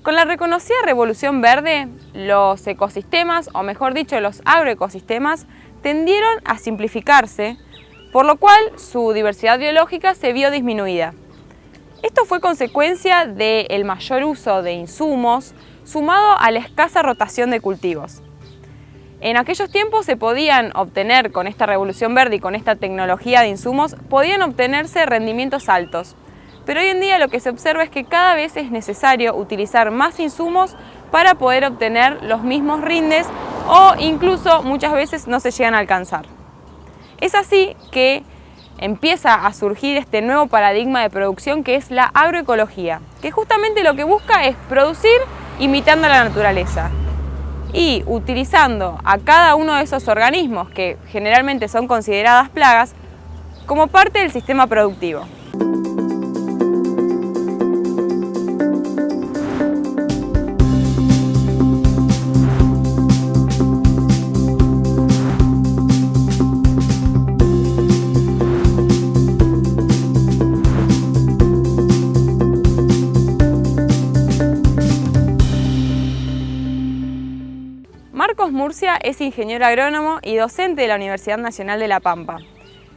Con la reconocida Revolución Verde, los ecosistemas, o mejor dicho, los agroecosistemas, tendieron a simplificarse, por lo cual su diversidad biológica se vio disminuida. Esto fue consecuencia del mayor uso de insumos, sumado a la escasa rotación de cultivos. En aquellos tiempos se podían obtener, con esta Revolución Verde y con esta tecnología de insumos, podían obtenerse rendimientos altos. Pero hoy en día lo que se observa es que cada vez es necesario utilizar más insumos para poder obtener los mismos rindes o incluso muchas veces no se llegan a alcanzar. Es así que empieza a surgir este nuevo paradigma de producción que es la agroecología, que justamente lo que busca es producir imitando a la naturaleza y utilizando a cada uno de esos organismos, que generalmente son consideradas plagas, como parte del sistema productivo. Marcos Murcia es ingeniero agrónomo y docente de la Universidad Nacional de La Pampa.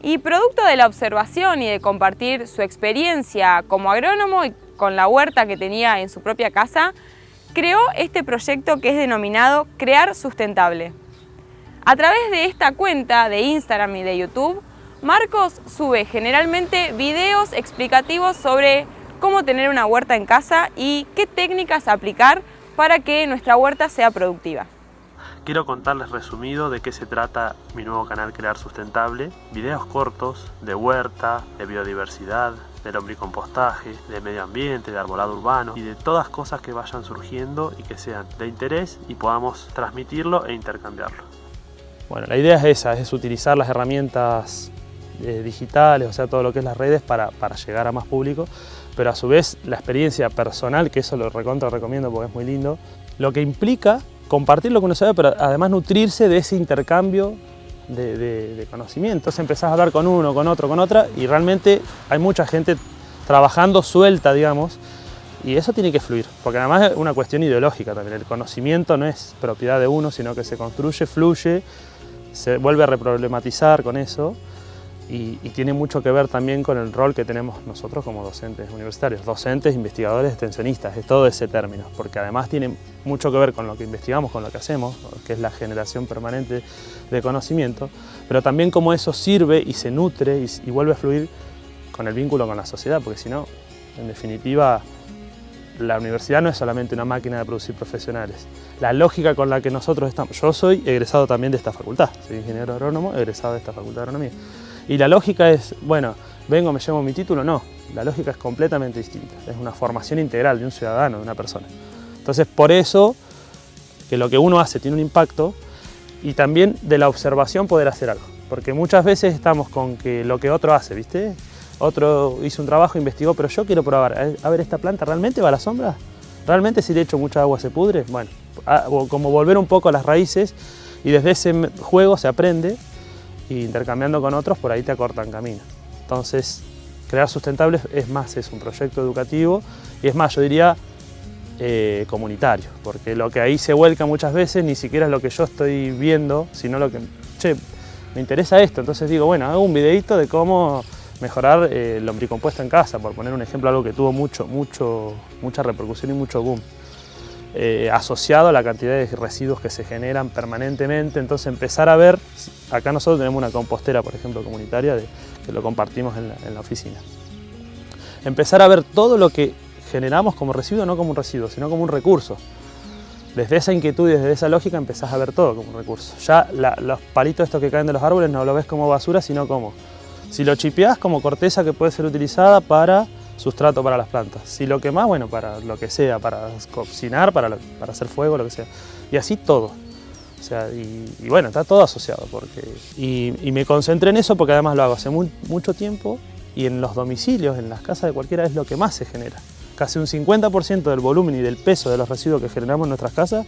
Y producto de la observación y de compartir su experiencia como agrónomo y con la huerta que tenía en su propia casa, creó este proyecto que es denominado Crear Sustentable. A través de esta cuenta de Instagram y de YouTube, Marcos sube generalmente videos explicativos sobre cómo tener una huerta en casa y qué técnicas aplicar para que nuestra huerta sea productiva. Quiero contarles resumido de qué se trata mi nuevo canal Crear Sustentable. Videos cortos de huerta, de biodiversidad, de lombricompostaje, de medio ambiente, de arbolado urbano y de todas cosas que vayan surgiendo y que sean de interés y podamos transmitirlo e intercambiarlo. Bueno, la idea es esa, es utilizar las herramientas digitales, o sea, todo lo que es las redes para llegar a más público, pero a su vez la experiencia personal, que eso lo recomiendo porque es muy lindo, lo que implica compartir lo que uno sabe, pero además nutrirse de ese intercambio de conocimiento. Entonces empezás a hablar con uno, con otro, con otra, y realmente hay mucha gente trabajando suelta, digamos, y eso tiene que fluir, porque además es una cuestión ideológica también. El conocimiento no es propiedad de uno, sino que se construye, fluye, se vuelve a reproblematizar con eso, y tiene mucho que ver también con el rol que tenemos nosotros como docentes universitarios, docentes, investigadores, extensionistas, es todo ese término, porque además tiene mucho que ver con lo que investigamos, con lo que hacemos, que es la generación permanente de conocimiento, pero también cómo eso sirve y se nutre y vuelve a fluir con el vínculo con la sociedad, porque si no, en definitiva, la universidad no es solamente una máquina de producir profesionales. La lógica con la que nosotros estamos, yo soy egresado también de esta facultad, soy ingeniero agrónomo, egresado de esta facultad de agronomía. Y la lógica es, bueno, vengo, me llevo mi título, no. La lógica es completamente distinta. Es una formación integral de un ciudadano, de una persona. Entonces, por eso, que lo que uno hace tiene un impacto y también de la observación poder hacer algo. Porque muchas veces estamos con que lo que otro hace, ¿viste? Otro hizo un trabajo, investigó, pero yo quiero probar. A ver, ¿esta planta realmente va a la sombra? ¿Realmente si le echo mucha agua se pudre? Bueno, como volver un poco a las raíces y desde ese juego se aprende. Y intercambiando con otros, por ahí te acortan camino. Entonces, Crear Sustentable es más, es un proyecto educativo y es más, yo diría, comunitario, porque lo que ahí se vuelca muchas veces ni siquiera es lo que yo estoy viendo, sino lo que, che, me interesa esto, entonces digo, bueno, hago un videito de cómo mejorar el lombricompuesto en casa, por poner un ejemplo, algo que tuvo mucha repercusión y mucho boom. Asociado a la cantidad de residuos que se generan permanentemente, entonces empezar a ver, acá nosotros tenemos una compostera, por ejemplo, comunitaria, que lo compartimos en la oficina. Empezar a ver todo lo que generamos como residuo, no como un residuo, sino como un recurso. Desde esa inquietud y desde esa lógica empezás a ver todo como un recurso. Ya los palitos estos que caen de los árboles no lo ves como basura, sino como, si lo chipeás, como corteza que puede ser utilizada para sustrato para las plantas. Si lo quemás, bueno, para lo que sea, para cocinar, para hacer fuego, lo que sea. Y así todo. O sea, y bueno, está todo asociado. Y me concentré en eso porque además lo hago hace mucho tiempo y en los domicilios, en las casas de cualquiera, es lo que más se genera. Casi un 50% del volumen y del peso de los residuos que generamos en nuestras casas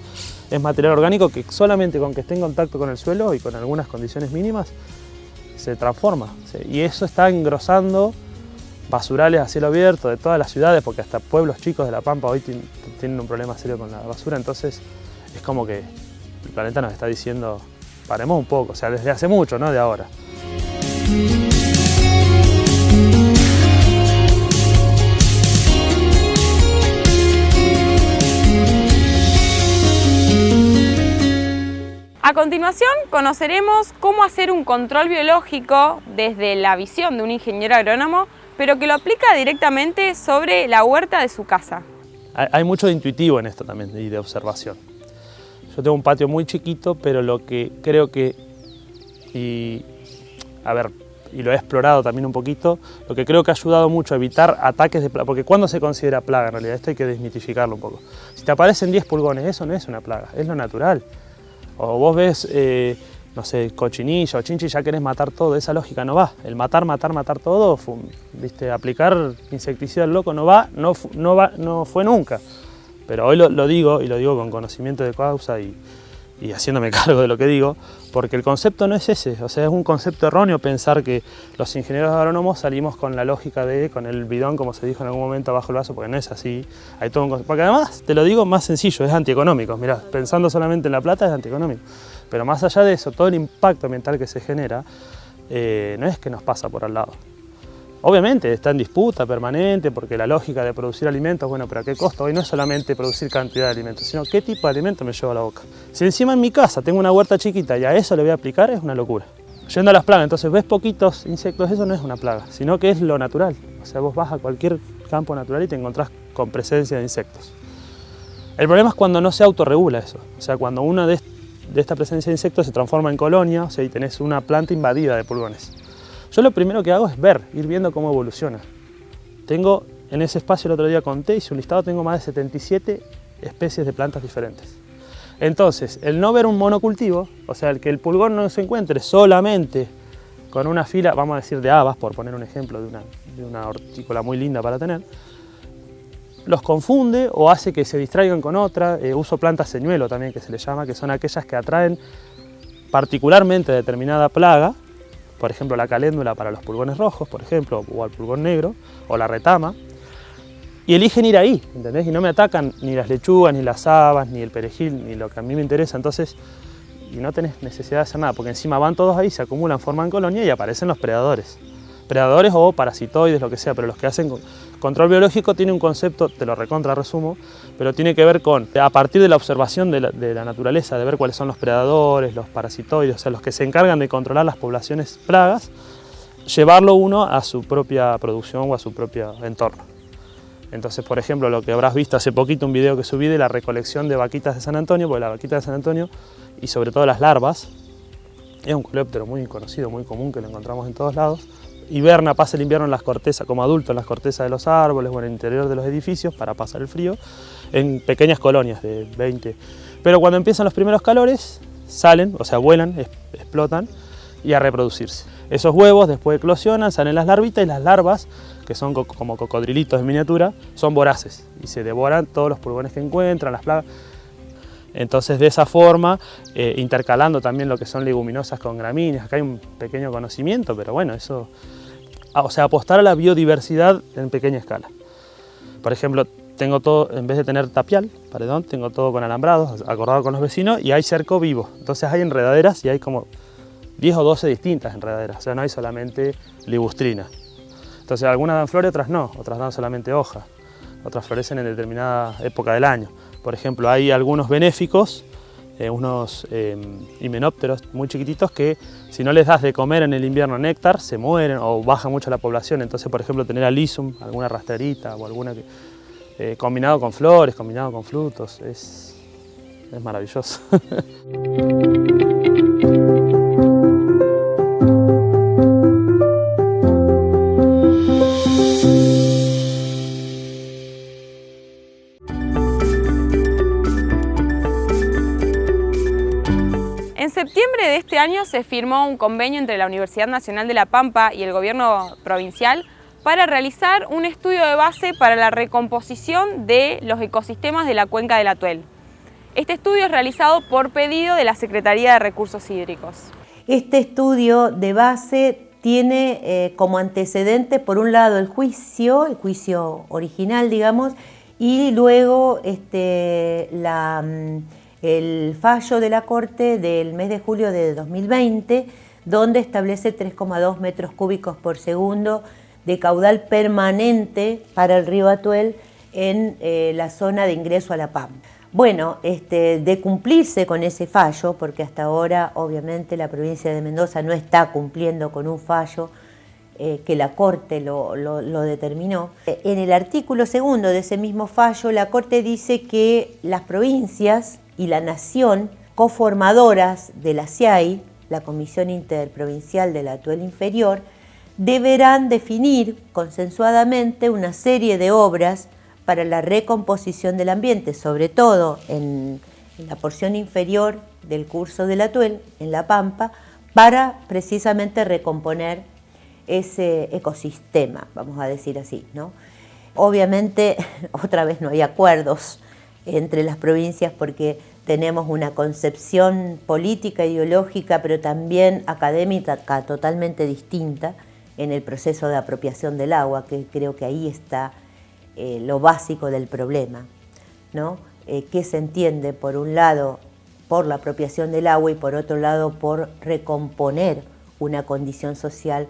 es material orgánico que solamente con que esté en contacto con el suelo y con algunas condiciones mínimas se transforma. Y eso está engrosando basurales a cielo abierto de todas las ciudades, porque hasta pueblos chicos de La Pampa hoy tienen un problema serio con la basura. Entonces es como que el planeta nos está diciendo, paremos un poco, o sea, desde hace mucho, no de ahora. A continuación conoceremos cómo hacer un control biológico desde la visión de un ingeniero agrónomo, pero que lo aplica directamente sobre la huerta de su casa. Hay mucho de intuitivo en esto también y de observación. Yo tengo un patio muy chiquito, pero lo que creo que, y lo he explorado también un poquito, lo que creo que ha ayudado mucho a evitar ataques de plaga, porque ¿cuándo se considera plaga en realidad? Esto hay que desmitificarlo un poco. Si te aparecen 10 pulgones, eso no es una plaga, es lo natural. O vos ves, no sé, cochinilla o chinchi y ya querés matar todo, esa lógica no va. El matar todo, ¿viste? Aplicar insecticida al loco no fue nunca. Pero hoy lo digo, y lo digo con conocimiento de causa y haciéndome cargo de lo que digo, porque el concepto no es ese, o sea, es un concepto erróneo pensar que los ingenieros agrónomos salimos con la lógica con el bidón, como se dijo en algún momento, bajo el vaso, porque no es así. Hay todo porque además, te lo digo más sencillo, es antieconómico. Mirá, pensando solamente en la plata es antieconómico. Pero más allá de eso, todo el impacto ambiental que se genera, no es que nos pasa por al lado. Obviamente está en disputa permanente, porque la lógica de producir alimentos, bueno, pero ¿a qué costo? Hoy no es solamente producir cantidad de alimentos, sino qué tipo de alimento me llevo a la boca. Si encima en mi casa tengo una huerta chiquita y a eso le voy a aplicar, es una locura. Yendo a las plagas, entonces ves poquitos insectos, eso no es una plaga, sino que es lo natural. O sea, vos vas a cualquier campo natural y te encontrás con presencia de insectos. El problema es cuando no se autorregula eso, o sea, cuando una de esta presencia de insectos se transforma en colonia, o sea, y tenés una planta invadida de pulgones. Yo lo primero que hago es ir viendo cómo evoluciona. Tengo, en ese espacio el otro día conté, hice un listado, tengo más de 77 especies de plantas diferentes. Entonces, el no ver un monocultivo, o sea, el que el pulgón no se encuentre solamente con una fila, vamos a decir de habas, por poner un ejemplo de una hortícola muy linda para tener, los confunde o hace que se distraigan con otra. Uso plantas señuelo también, que se le llama, que son aquellas que atraen particularmente determinada plaga, por ejemplo la caléndula para los pulgones rojos, por ejemplo, o al pulgón negro, o la retama, y eligen ir ahí, ¿entendés? Y no me atacan ni las lechugas, ni las habas, ni el perejil, ni lo que a mí me interesa, entonces, y no tenés necesidad de hacer nada, porque encima van todos ahí, se acumulan, forman colonia y aparecen los predadores. Predadores o parasitoides, lo que sea, pero los que hacen control biológico tiene un concepto, te lo recontra resumo, pero tiene que ver con, a partir de la observación de la naturaleza, de ver cuáles son los predadores, los parasitoides, o sea, los que se encargan de controlar las poblaciones plagas, llevarlo uno a su propia producción o a su propio entorno. Entonces, por ejemplo, lo que habrás visto hace poquito, un video que subí de la recolección de vaquitas de San Antonio, porque la vaquita de San Antonio, y sobre todo las larvas, es un coleóptero muy conocido, muy común, que lo encontramos en todos lados. Hiberna, pasa el invierno en las cortezas, como adulto en las cortezas de los árboles o en el interior de los edificios para pasar el frío, en pequeñas colonias de 20. Pero cuando empiezan los primeros calores, salen, o sea, vuelan, explotan y a reproducirse. Esos huevos después eclosionan, salen las larvitas y las larvas, que son como cocodrilitos en miniatura, son voraces y se devoran todos los pulgones que encuentran, las plagas. Entonces, de esa forma, intercalando también lo que son leguminosas con gramíneas, acá hay un pequeño conocimiento, pero bueno, eso, o sea, apostar a la biodiversidad en pequeña escala. Por ejemplo, tengo todo, en vez de tener tapial, paredón, tengo todo con alambrados, acordado con los vecinos, y hay cerco vivo. Entonces hay enredaderas y hay como 10 o 12 distintas enredaderas, o sea, no hay solamente libustrina. Entonces algunas dan flores, otras no, otras dan solamente hoja, otras florecen en determinada época del año. Por ejemplo, hay algunos benéficos, unos himenópteros muy chiquititos que si no les das de comer en el invierno néctar, se mueren o baja mucho la población. Entonces, por ejemplo, tener alisum, alguna rastrerita o alguna que, combinado con flores, combinado con frutos, es maravilloso. En septiembre de este año se firmó un convenio entre la Universidad Nacional de La Pampa y el gobierno provincial para realizar un estudio de base para la recomposición de los ecosistemas de la cuenca del Atuel. Este estudio es realizado por pedido de la Secretaría de Recursos Hídricos. Este estudio de base tiene como antecedente, por un lado, el juicio original, digamos, y luego el fallo de la Corte del mes de julio de 2020, donde establece 3,2 metros cúbicos por segundo de caudal permanente para el río Atuel en la zona de ingreso a La Pampa. Bueno, de cumplirse con ese fallo, porque hasta ahora obviamente la provincia de Mendoza no está cumpliendo con un fallo que la Corte lo determinó. En el artículo 2 de ese mismo fallo, la Corte dice que las provincias y la nación coformadoras de la CIAI, la Comisión Interprovincial del Atuel Inferior, deberán definir consensuadamente una serie de obras para la recomposición del ambiente, sobre todo en la porción inferior del curso del Atuel, en La Pampa, para precisamente recomponer ese ecosistema, vamos a decir así, ¿no? Obviamente, otra vez no hay acuerdos entre las provincias porque tenemos una concepción política, ideológica, pero también académica totalmente distinta en el proceso de apropiación del agua, que creo que ahí está lo básico del problema, ¿no? ¿Qué se entiende, por un lado, por la apropiación del agua y por otro lado, por recomponer una condición social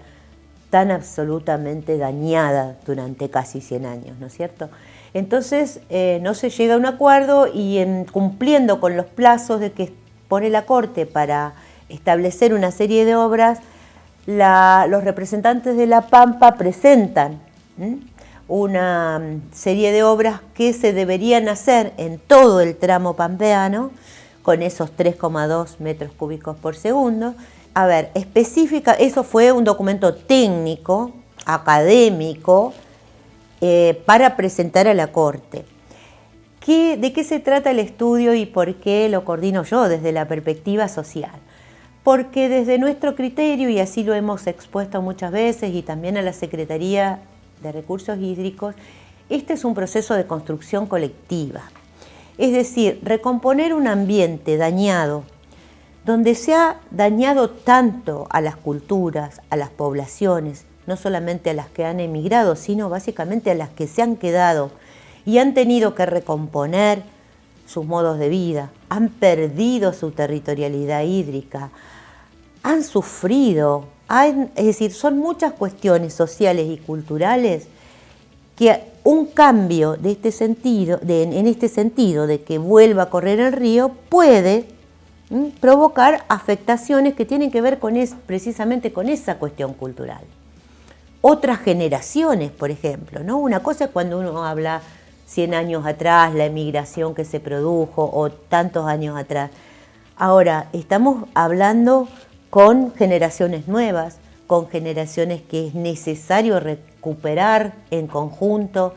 tan absolutamente dañada durante casi 100 años, ¿no es cierto? Entonces, no se llega a un acuerdo y cumpliendo con los plazos de que pone la Corte para establecer una serie de obras, los representantes de La Pampa presentan una serie de obras que se deberían hacer en todo el tramo pampeano, con esos 3,2 metros cúbicos por segundo. A ver, específica, eso fue un documento técnico, académico, para presentar a la Corte. ¿De qué se trata el estudio y por qué lo coordino yo desde la perspectiva social? Porque desde nuestro criterio, y así lo hemos expuesto muchas veces, y también a la Secretaría de Recursos Hídricos, este es un proceso de construcción colectiva. Es decir, recomponer un ambiente dañado, donde se ha dañado tanto a las culturas, a las poblaciones, no solamente a las que han emigrado, sino básicamente a las que se han quedado y han tenido que recomponer sus modos de vida, han perdido su territorialidad hídrica, han sufrido, es decir, son muchas cuestiones sociales y culturales que un cambio de este sentido, en este sentido de que vuelva a correr el río, puede provocar afectaciones que tienen que ver precisamente con esa cuestión cultural. Otras generaciones, por ejemplo, ¿no? Una cosa es cuando uno habla 100 años atrás, la emigración que se produjo, o tantos años atrás. Ahora, estamos hablando con generaciones nuevas, con generaciones que es necesario recuperar en conjunto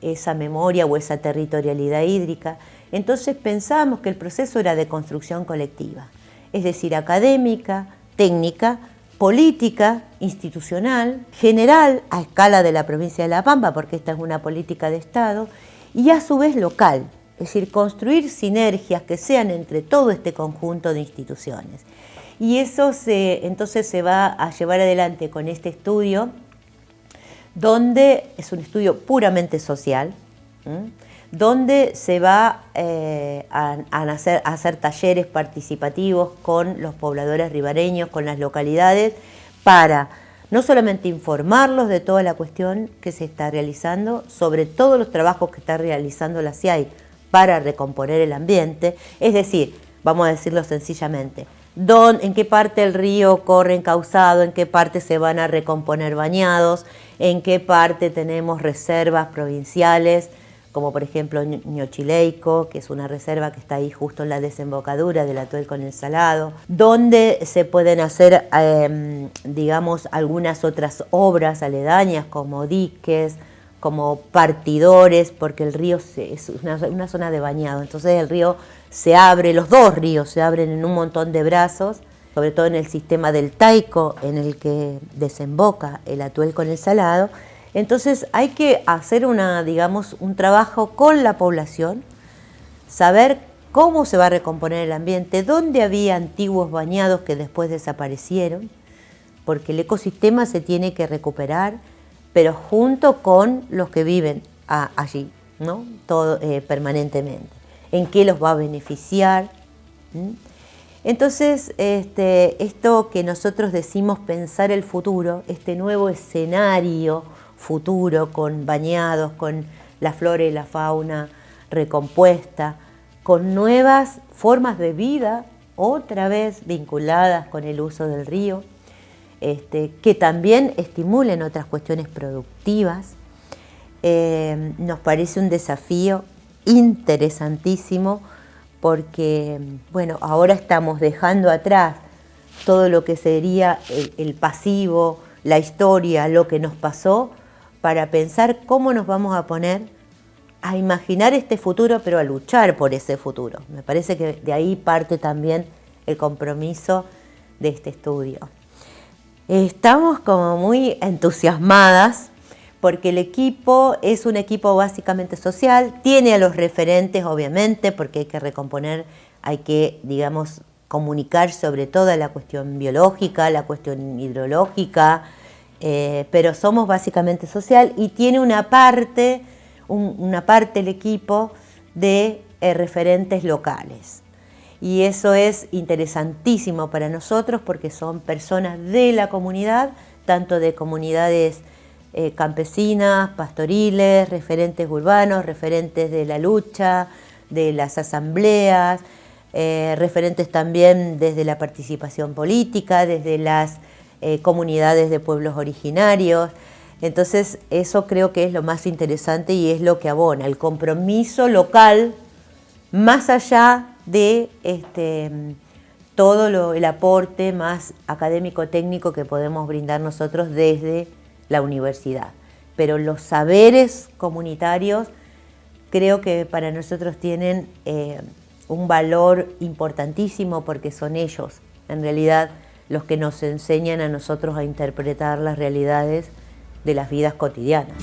esa memoria o esa territorialidad hídrica. Entonces pensamos que el proceso era de construcción colectiva, es decir, académica, técnica, política, institucional, general a escala de la provincia de La Pampa, porque esta es una política de Estado, y a su vez local, es decir, construir sinergias que sean entre todo este conjunto de instituciones. Y eso entonces se va a llevar adelante con este estudio, donde es un estudio puramente social, donde se va a hacer talleres participativos con los pobladores ribareños, con las localidades, para no solamente informarlos de toda la cuestión que se está realizando, sobre todos los trabajos que está realizando la CIAI para recomponer el ambiente, es decir, vamos a decirlo sencillamente, en qué parte el río corre encauzado, en qué parte se van a recomponer bañados, en qué parte tenemos reservas provinciales, como por ejemplo Ñochileico, que es una reserva que está ahí justo en la desembocadura del Atuel con el Salado, donde se pueden hacer, digamos, algunas otras obras aledañas como diques, como partidores, porque el río es una zona de bañado, entonces el río se abre, los dos ríos se abren en un montón de brazos, sobre todo en el sistema del Taico, en el que desemboca el Atuel con el Salado. Entonces hay que hacer un trabajo con la población, saber cómo se va a recomponer el ambiente, dónde había antiguos bañados que después desaparecieron, porque el ecosistema se tiene que recuperar, pero junto con los que viven allí, ¿no? Todo, permanentemente. ¿En qué los va a beneficiar? Entonces, esto que nosotros decimos pensar el futuro, este nuevo escenario futuro con bañados, con la flora y la fauna recompuesta, con nuevas formas de vida, otra vez vinculadas con el uso del río, que también estimulen otras cuestiones productivas. Nos parece un desafío interesantísimo porque, bueno, ahora estamos dejando atrás todo lo que sería el pasivo, la historia, lo que nos pasó, para pensar cómo nos vamos a poner a imaginar este futuro, pero a luchar por ese futuro. Me parece que de ahí parte también el compromiso de este estudio. Estamos como muy entusiasmadas porque el equipo es un equipo básicamente social, tiene a los referentes obviamente porque hay que recomponer, hay que, digamos, comunicar sobre toda la cuestión biológica, la cuestión hidrológica, pero somos básicamente social y tiene una parte el equipo de referentes locales. Y eso es interesantísimo para nosotros porque son personas de la comunidad, tanto de comunidades campesinas, pastoriles, referentes urbanos, referentes de la lucha, de las asambleas, referentes también desde la participación política, desde las comunidades de pueblos originarios. Entonces eso creo que es lo más interesante y es lo que abona el compromiso local más allá de todo el aporte más académico-técnico que podemos brindar nosotros desde la universidad. Pero los saberes comunitarios creo que para nosotros tienen un valor importantísimo porque son ellos, en realidad, los que nos enseñan a nosotros a interpretar las realidades de las vidas cotidianas.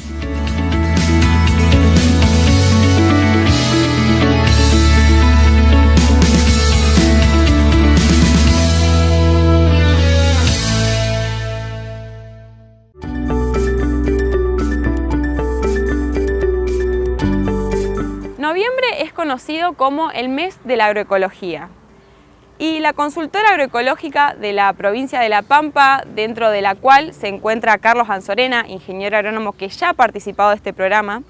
Noviembre es conocido como el mes de la agroecología y la consultora agroecológica de la provincia de La Pampa, dentro de la cual se encuentra Carlos Anzorena, ingeniero agrónomo que ya ha participado de este programa,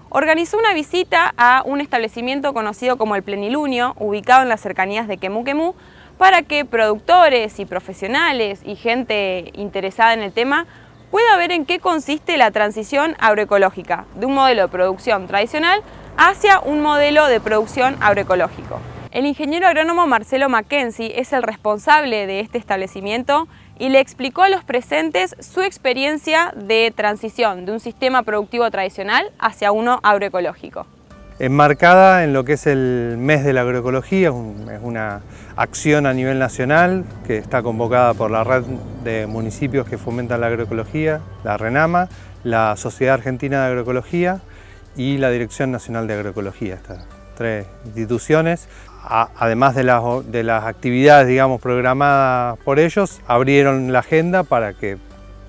organizó una visita a un establecimiento conocido como el Plenilunio, ubicado en las cercanías de Quemú Quemú, para que productores y profesionales y gente interesada en el tema pueda ver en qué consiste la transición agroecológica de un modelo de producción tradicional hacia un modelo de producción agroecológico. El ingeniero agrónomo Marcelo Mackenzie es el responsable de este establecimiento y le explicó a los presentes su experiencia de transición de un sistema productivo tradicional hacia uno agroecológico. Enmarcada en lo que es el mes de la agroecología, es una acción a nivel nacional que está convocada por la red de municipios que fomentan la agroecología, la RENAMA, la Sociedad Argentina de Agroecología y la Dirección Nacional de Agroecología, estas tres instituciones. Además de las actividades, digamos, programadas por ellos, abrieron la agenda para que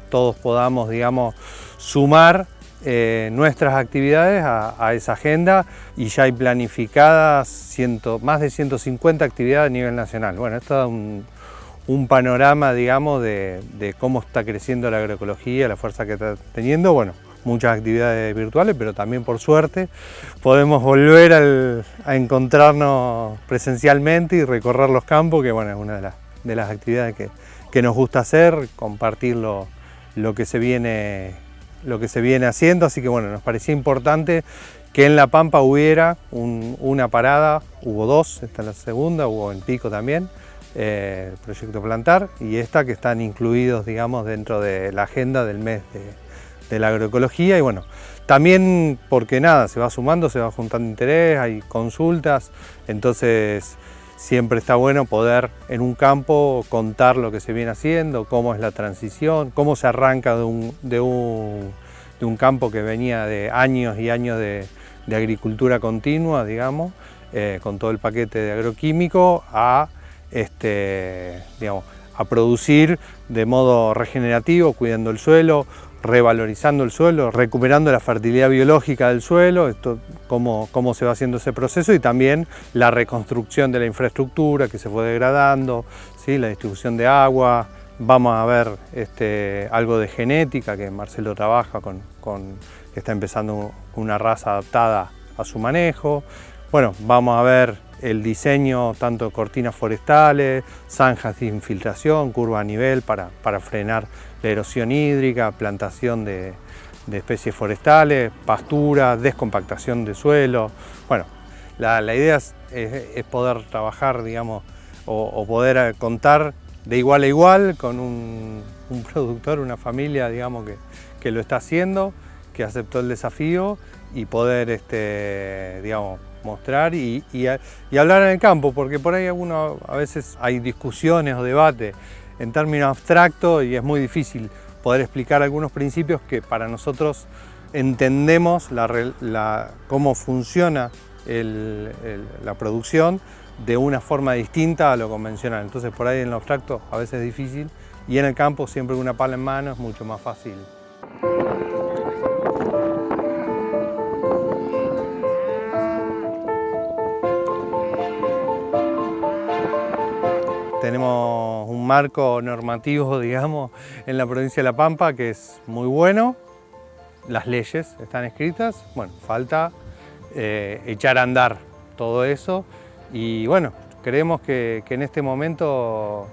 todos podamos, digamos, sumar nuestras actividades a esa agenda y ya hay planificadas más de 150 actividades a nivel nacional. Bueno, esto da un panorama, digamos, de cómo está creciendo la agroecología, la fuerza que está teniendo. Bueno, muchas actividades virtuales, pero también por suerte podemos volver a encontrarnos presencialmente y recorrer los campos, que bueno, es una de las actividades que nos gusta hacer, compartir lo que se viene haciendo, así que bueno, nos parecía importante que en La Pampa hubiera una parada, hubo dos, esta es la segunda, hubo en Pico también, el proyecto Plantar, y esta que están incluidos, digamos, dentro de la agenda del mes de la agroecología. Y bueno, también porque nada, se va sumando, se va juntando interés, hay consultas, entonces siempre está bueno poder en un campo contar lo que se viene haciendo, cómo es la transición, cómo se arranca de un campo que venía de años y años de agricultura continua, digamos, con todo el paquete de agroquímico, a digamos, a producir de modo regenerativo, cuidando el suelo, revalorizando el suelo, recuperando la fertilidad biológica del suelo, cómo se va haciendo ese proceso, y también la reconstrucción de la infraestructura que se fue degradando, ¿sí? La distribución de agua. Vamos a ver algo de genética, que Marcelo trabaja que está empezando una raza adaptada a su manejo. Bueno, vamos a ver el diseño tanto de cortinas forestales, zanjas de infiltración, curva a nivel para frenar la erosión hídrica, plantación de especies forestales, pastura, descompactación de suelo. Bueno, la idea es poder trabajar, digamos, o poder contar de igual a igual con un productor, una familia, digamos, que lo está haciendo, que aceptó el desafío, y poder, digamos, mostrar y hablar en el campo, porque por ahí a veces hay discusiones o debates en términos abstractos y es muy difícil poder explicar algunos principios que para nosotros entendemos cómo funciona la producción de una forma distinta a lo convencional. Entonces por ahí en lo abstracto a veces es difícil, y en el campo siempre una pala en mano es mucho más fácil. Tenemos un marco normativo, digamos, en la provincia de La Pampa que es muy bueno. Las leyes están escritas, bueno, falta echar a andar todo eso, y bueno, creemos que en este momento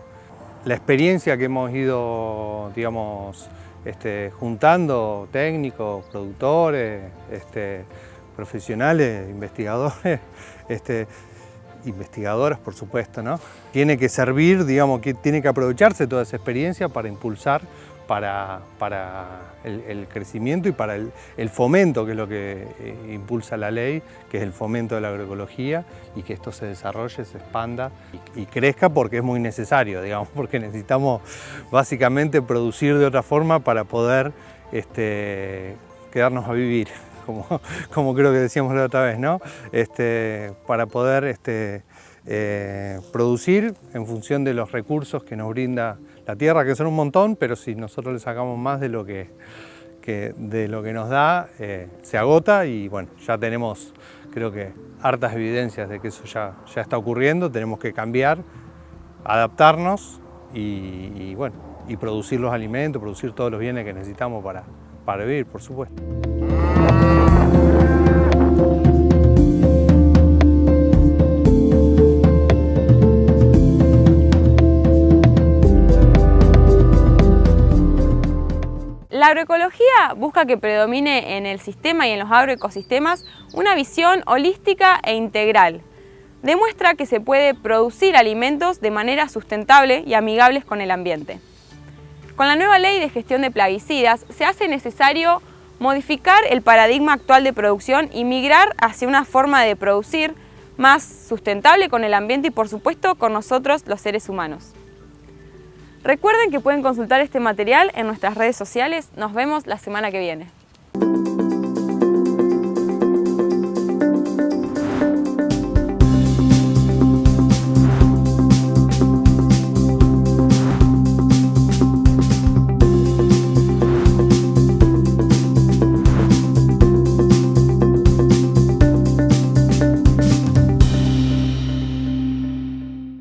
la experiencia que hemos ido, digamos, juntando, técnicos, productores, profesionales, investigadores, investigadoras, por supuesto, ¿no? Tiene que servir, digamos, que tiene que aprovecharse toda esa experiencia para impulsar para el crecimiento y para el fomento, que es lo que impulsa la ley, que es el fomento de la agroecología, y que esto se desarrolle, se expanda y crezca, porque es muy necesario, digamos, porque necesitamos básicamente producir de otra forma para poder quedarnos a vivir. Como creo que decíamos la otra vez, ¿no? Para poder producir en función de los recursos que nos brinda la tierra, que son un montón, pero si nosotros le sacamos más de lo que nos da, se agota, y bueno, ya tenemos, creo que, hartas evidencias de que eso ya está ocurriendo. Tenemos que cambiar, adaptarnos y bueno, y producir los alimentos, producir todos los bienes que necesitamos para vivir, por supuesto. La agroecología busca que predomine en el sistema y en los agroecosistemas una visión holística e integral. Demuestra que se puede producir alimentos de manera sustentable y amigables con el ambiente. Con la nueva ley de gestión de plaguicidas se hace necesario modificar el paradigma actual de producción y migrar hacia una forma de producir más sustentable con el ambiente y, por supuesto, con nosotros, los seres humanos. Recuerden que pueden consultar este material en nuestras redes sociales. Nos vemos la semana que viene.